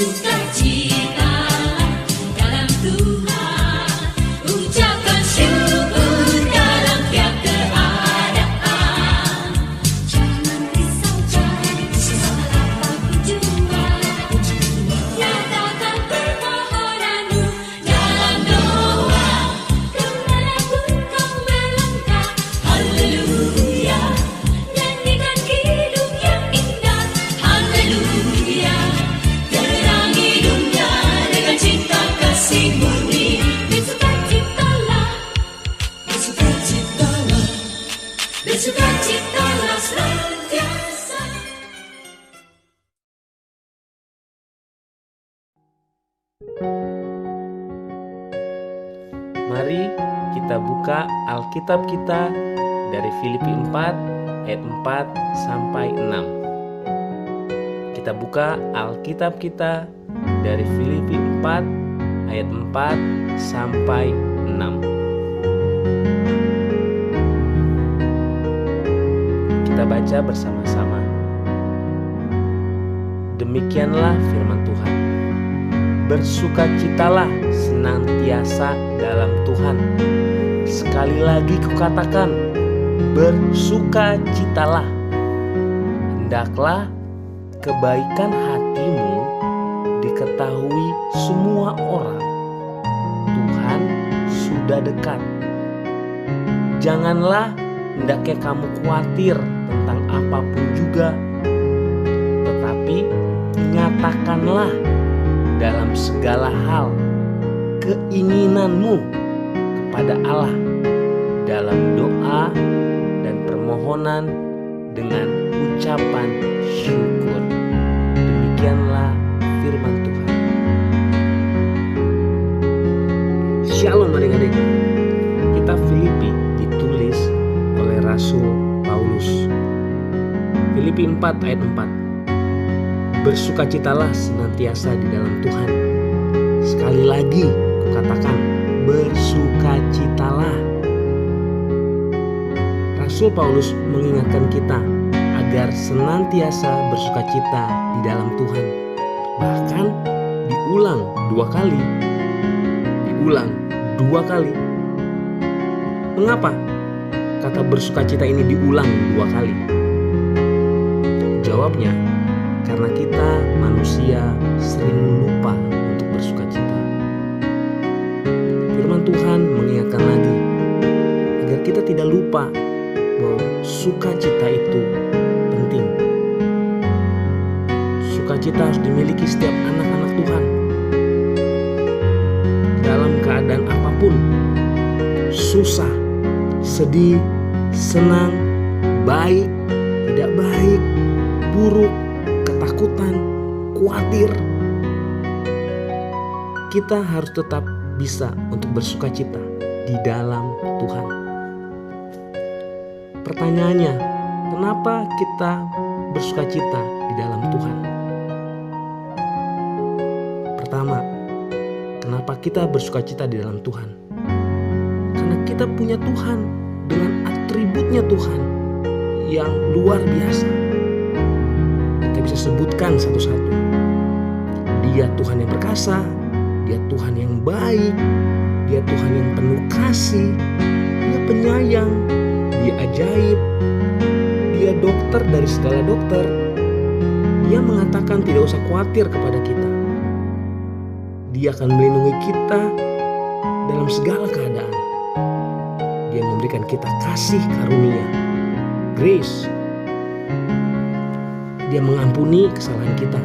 bersukacitalah dalam Tuhan, ucapkan syukur dalam tiap keadaan. Jangan risau, apapun jua, nyatakan permohonanmu dalam doa. Kemanapun kau melangkah, haleluya, nyanyikan hidup yang indah, haleluya. Terangi dunia dengan cinta kasih murni. Bersukacitalah, bersukacitalah, bersukacitalah senantiasa. Mari kita buka Alkitab kita dari Filipi 4 ayat 4 sampai 6. Kita buka Alkitab kita dari Filipi 4 ayat 4 sampai 6. Kita baca bersama-sama. Demikianlah firman Tuhan. Bersukacitalah senantiasa dalam Tuhan. Sekali lagi kukatakan, bersukacitalah. Hendaklah kebaikan hatimu diketahui semua orang. Tuhan sudah dekat. Janganlah hendaknya kamu khawatir tentang apapun juga, tetapi nyatakanlah dalam segala hal keinginanmu kepada Allah dalam doa dan permohonan dengan ucapan syukur. Demikianlah firman Tuhan. Shalom adik-adik. Kitab Filipi ditulis oleh Rasul Paulus. Filipi 4 ayat 4. Bersukacitalah senantiasa di dalam Tuhan. Sekali lagi kukatakan, bersukacitalah. Rasul Paulus mengingatkan kita agar senantiasa bersukacita di dalam Tuhan. Bahkan diulang 2 kali. Mengapa kata bersukacita ini diulang 2 kali? Jawabnya, karena kita manusia sering lupa untuk bersukacita. Firman Tuhan mengingatkan lagi agar kita tidak lupa bahwa sukacita itu penting. Sukacita harus dimiliki setiap anak-anak Tuhan. Dalam keadaan apapun, susah, sedih, senang, baik, tidak baik, buruk, ketakutan, khawatir, kita harus tetap bisa untuk bersukacita di dalam Tuhan. Pertanyaannya, kenapa kita bersukacita di dalam Tuhan? Pertama, kenapa kita bersukacita di dalam Tuhan? Karena kita punya Tuhan dengan atributnya Tuhan yang luar biasa. Kita bisa sebutkan satu-satu. Dia Tuhan yang perkasa, Dia Tuhan yang baik, Dia Tuhan yang penuh kasih, Dia penyayang, Dia ajaib, Dia dokter dari segala dokter. Dia mengatakan tidak usah khawatir kepada kita. Dia akan melindungi kita dalam segala keadaan. Dia memberikan kita kasih karunia, grace. Dia mengampuni kesalahan kita.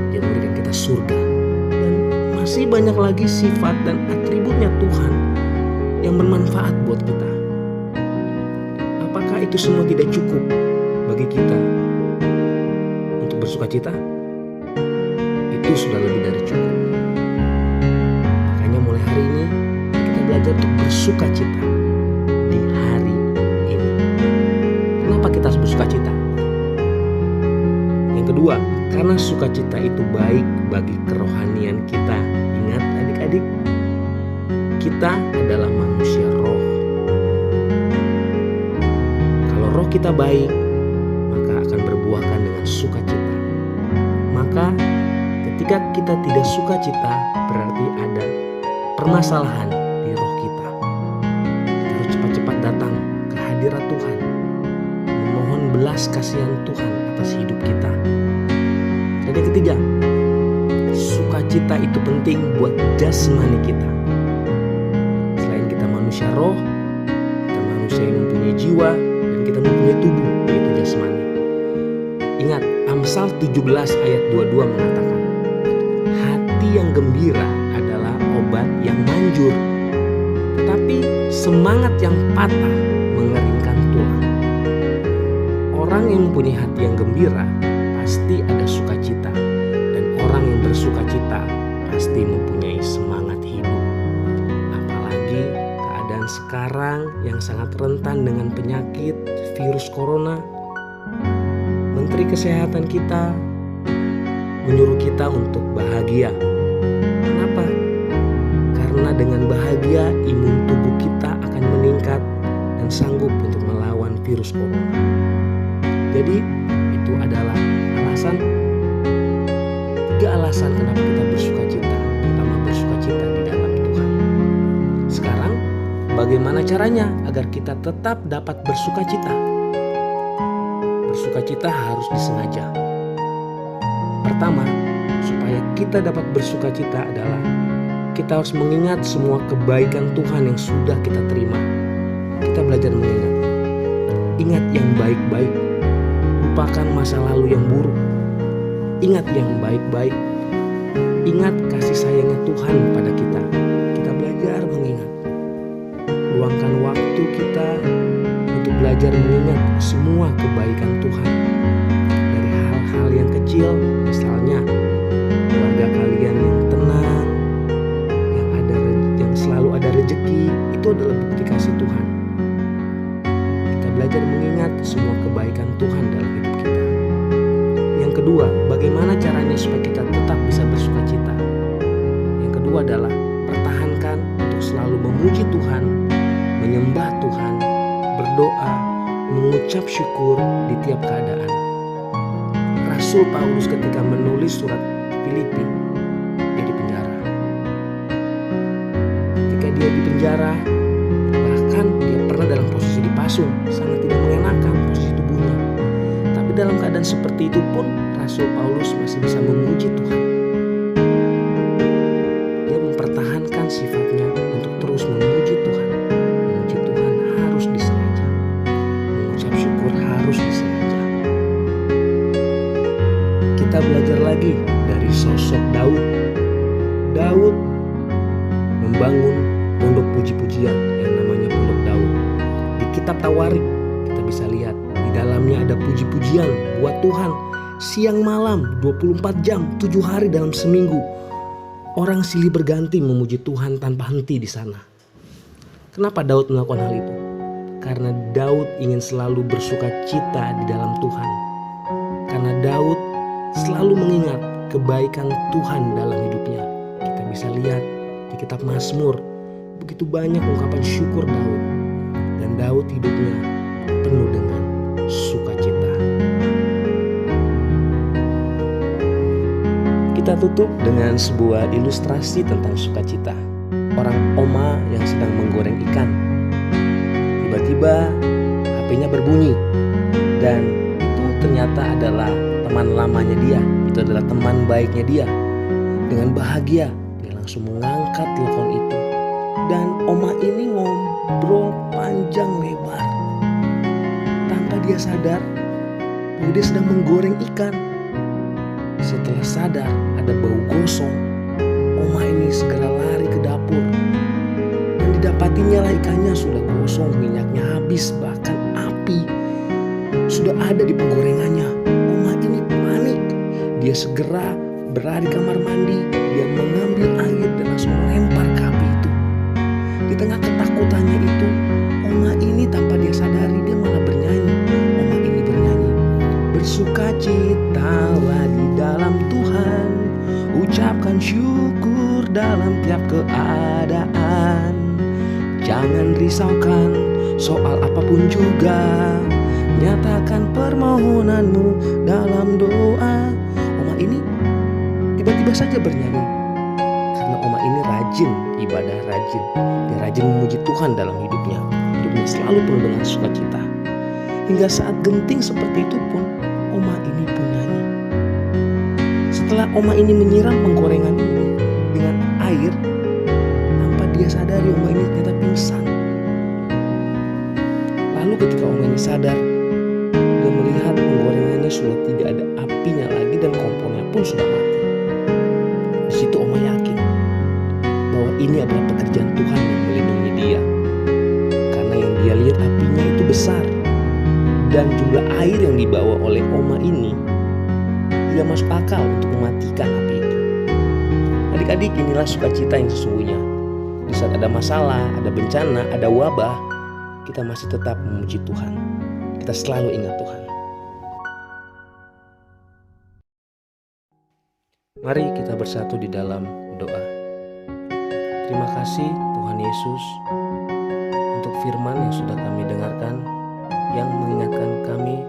Dia memberikan kita surga. Dan masih banyak lagi sifat dan atributnya Tuhan yang bermanfaat buat kita. Apakah itu semua tidak cukup bagi kita untuk bersukacita? Itu sudah lebih dari cukup. Makanya mulai hari ini kita belajar untuk bersukacita di hari ini. Kenapa kita harus bersukacita? Yang kedua, karena sukacita itu baik bagi kerohanian kita. Ingat adik-adik, kita adalah manusia roh. Kalau roh kita baik, maka akan berbuahkan dengan sukacita. Maka Ketika kita tidak sukacita, berarti ada permasalahan di roh kita. Kita harus cepat-cepat datang ke hadirat Tuhan, memohon belas kasihan Tuhan atas hidup kita. Dan yang ketiga, sukacita itu penting buat jasmani kita. Selain kita manusia roh, kita manusia yang mempunyai jiwa, dan kita mempunyai tubuh, yaitu jasmani. Ingat, Amsal 17 ayat 22 mengatakan, hati yang gembira adalah obat yang manjur, tetapi semangat yang patah mengeringkan tulang. Orang yang mempunyai hati yang gembira pasti ada sukacita, dan orang yang bersukacita pasti mempunyai semangat hidup. Apalagi keadaan sekarang yang sangat rentan dengan penyakit virus corona. Menteri Kesehatan kita menyuruh kita untuk bahagia. Kenapa? Karena dengan bahagia imun tubuh kita akan meningkat dan sanggup untuk melawan virus corona. Jadi itu adalah tiga alasan kenapa kita bersukacita. Pertama, bersukacita di dalam Tuhan. Sekarang, bagaimana caranya agar kita tetap dapat bersukacita? Bersukacita harus disengaja. Pertama, supaya kita dapat bersukacita adalah kita harus mengingat semua kebaikan Tuhan yang sudah kita terima. Kita belajar mengingat. Ingat yang baik-baik. Lupakan masa lalu yang buruk. Ingat yang baik-baik. Ingat kasih sayangnya Tuhan pada kita. Kita belajar mengingat. Luangkan waktu kita untuk belajar mengingat semua kebaikan Tuhan. Dari hal-hal yang kecil, misalnya keluarga kalian yang tenang, yang selalu ada rezeki, itu adalah bukti kasih Tuhan. Kita belajar mengingat semua kebaikan Tuhan dalam hidup kita. Yang kedua, bagaimana caranya supaya kita tetap bisa bersukacita? Yang kedua adalah pertahankan untuk selalu memuji Tuhan, menyembah Tuhan, berdoa, mengucap syukur di tiap keadaan. Rasul Paulus ketika menulis surat Filipi, dia di penjara. Ketika dia di penjara, bahkan dia pernah dalam posisi dipasung, sangat tidak mengenakan posisi tubuhnya. Tapi dalam keadaan seperti itu pun Rasul Paulus masih bisa memuji Tuhan. Dia mempertahankan sifatnya untuk terus memuji Tuhan. Memuji Tuhan harus disengaja. Mengucap syukur harus disengaja. Kita belajar lagi dari sosok Daud. Daud membangun pondok puji-pujian yang namanya Pondok Daud. Di kitab Tawarik kita bisa lihat di dalamnya ada puji-pujian buat Tuhan siang malam 24 jam 7 hari dalam seminggu. Orang silih berganti memuji Tuhan tanpa henti di sana. Kenapa Daud melakukan hal itu? Karena Daud ingin selalu bersuka cita di dalam Tuhan. Karena Daud selalu mengingat kebaikan Tuhan dalam hidupnya. Kita bisa lihat di kitab Mazmur, begitu banyak ungkapan syukur Daud. Dan Daud hidupnya penuh dengan sukacita. Kita tutup dengan sebuah ilustrasi tentang sukacita. Orang oma yang sedang menggoreng ikan. Tiba-tiba HP-nya berbunyi. Dan itu ternyata adalah teman lamanya dia. Itu adalah teman baiknya dia. Dengan bahagia dia langsung mengangkat telepon itu. Dan oma ini ngobrol panjang lebar. Tanpa dia sadar bahwa dia sedang menggoreng ikan. Setelah sadar ada bau gosong, oma ini segera lari ke dapur. Dan didapatinya lah ikannya sudah gosong, minyaknya habis, bahkan api sudah ada di penggorengannya. Oma ini panik. Dia segera berada di kamar mandi. Dia mengambil air dan langsung melempar ke api itu. Di tengah ketakutannya itu, oma ini tanpa dia sadari dia malah bernyanyi. Oma ini bernyanyi, bersukacitalah di dalam Tuhan, ucapkan syukur dalam tiap keadaan. Jangan risaukan soal apapun juga, nyatakan permohonanmu dalam doa. Oma ini tiba-tiba bebas saja bernyanyi. Karena Oma ini rajin ibadah, dia rajin memuji Tuhan dalam hidupnya. Hidupnya selalu penuh dengan sukacita. Hingga saat genting seperti itu pun Oma ini pun nyanyi. Setelah Oma ini menyiram penggorengan ini dengan air, tanpa dia sadari Oma ini ternyata pingsan. Lalu ketika Oma ini sadar, dia melihat penggorengannya sudah tidak ada apinya lagi dan kompornya pun sudah mati. Di situ Oma yakin bahwa ini adalah pekerjaan Tuhan yang melindungi dia. Karena yang dia lihat apinya itu besar dan jumlah air yang dibawa oleh Oma ini tidak masuk akal untuk mematikan api itu. Adik-adik, inilah sukacita yang sesungguhnya. Di saat ada masalah, ada bencana, ada wabah, kita masih tetap memuji Tuhan. Kita selalu ingat Tuhan. Mari kita bersatu di dalam doa. Terima kasih Tuhan Yesus untuk firman yang sudah kami dengarkan, yang mengingatkan kami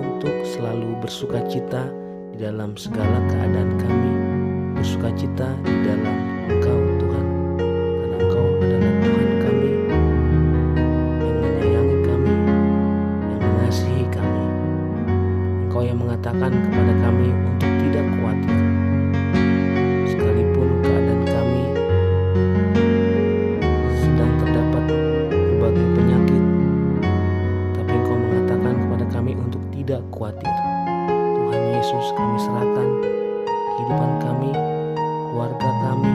untuk selalu bersukacita di dalam segala keadaan kami, bersukacita di dalam Engkau Tuhan, karena Engkau adalah Tuhan kami yang menyayangi kami, yang mengasihi kami. Engkau yang mengatakan kepada kami untuk tidak khawatir sekalipun keadaan kami sedang terdapat berbagai penyakit, tapi Engkau mengatakan kepada kami untuk tidak khawatir. Tuhan Yesus, kami serahkan kehidupan kami, keluarga kami,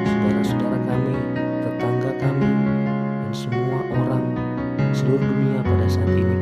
saudara-saudara kami, tetangga kami, dan semua orang seluruh dunia pada saat ini